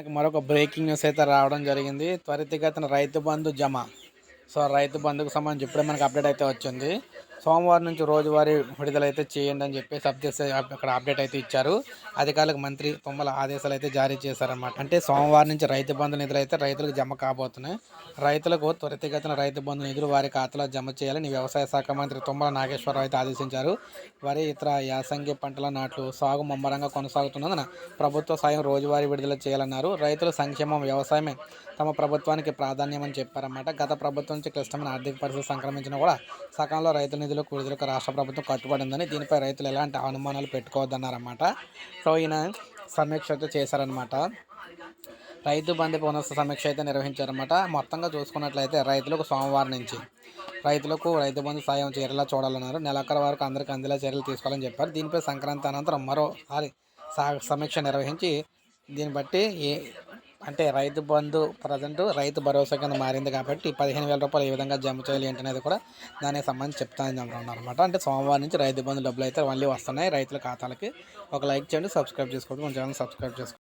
మనకి మరొక breaking news అయితే రావడం జరిగింది. త్వరితగతిన రైతు బంధు జమ. సో, రైతు బంధుకు సంబంధించి ఇప్పుడే మనకు అప్డేట్ అయితే వచ్చింది. సోమవారం నుంచి రోజువారీ విడుదలైతే చేయండి అని చెప్పేసి అక్కడ అప్డేట్ అయితే ఇచ్చారు. అధికారులకు మంత్రి తుమ్మల ఆదేశాలు అయితే జారీ చేశారన్నమాట. అంటే సోమవారం నుంచి రైతు బంధు నిధులు అయితే రైతులకు జమ కాబోతున్నాయి. రైతులకు త్వరితగతిన రైతు బంధు నిధులు వారి ఖాతాలో జమ చేయాలని వ్యవసాయ శాఖ మంత్రి తుమ్మల నాగేశ్వరరావు అయితే ఆదేశించారు. వరి ఇతర యాసంగి పంటల నాట్లు సాగు ముమ్మరంగా కొనసాగుతున్నందున ప్రభుత్వ సాయం రోజువారీ విడుదల చేయాలన్నారు. రైతుల సంక్షేమం వ్యవసాయమే తమ ప్రభుత్వానికి ప్రాధాన్యమని చెప్పారన్నమాట. గత ప్రభుత్వం నుంచి క్లిష్టమైన ఆర్థిక పరిస్థితి సంక్రమించినా కూడా సకాలంలో రైతుల నిధులకు విడుదలకు రాష్ట్ర ప్రభుత్వం కట్టుబడిందని, దీనిపై రైతులు ఎలాంటి అనుమానాలు పెట్టుకోవద్దన్నారన్నమాట. సో, ఈయన సమీక్ష అయితే చేశారనమాట. రైతు బంధు పునః సమీక్ష అయితే నిర్వహించారన్నమాట. మొత్తంగా చూసుకున్నట్లయితే రైతులకు సోమవారం నుంచి రైతు బంధు సాయం చేరేలా చూడాలన్నారు. నెలాఖరు వరకు అందరికీ అందేలా చర్యలు తీసుకోవాలని చెప్పారు. దీనిపై సంక్రాంతి అనంతరం మరోసారి సమీక్ష నిర్వహించి దీన్ని బట్టి అంటే రైతు బంధు ప్రజెంట్ రైతు భరోసా కింద మారింది కాబట్టి 15,000 రూపాయలు ఏ విధంగా జమ చేయాలి ఏంటనేది కూడా దానికి సంబంధించి చెప్తానని అంటున్నారన్నమాట. అంటే సోమవారం నుంచి రైతు బంధు డబ్బులు అయితే మళ్ళీ వస్తున్నాయి రైతుల ఖాతాలకి. ఒక లైక్ చేయండి, సబ్స్క్రైబ్ చేసుకోండి, మన ఛానల్ సబ్స్క్రైబ్ చేసుకోండి.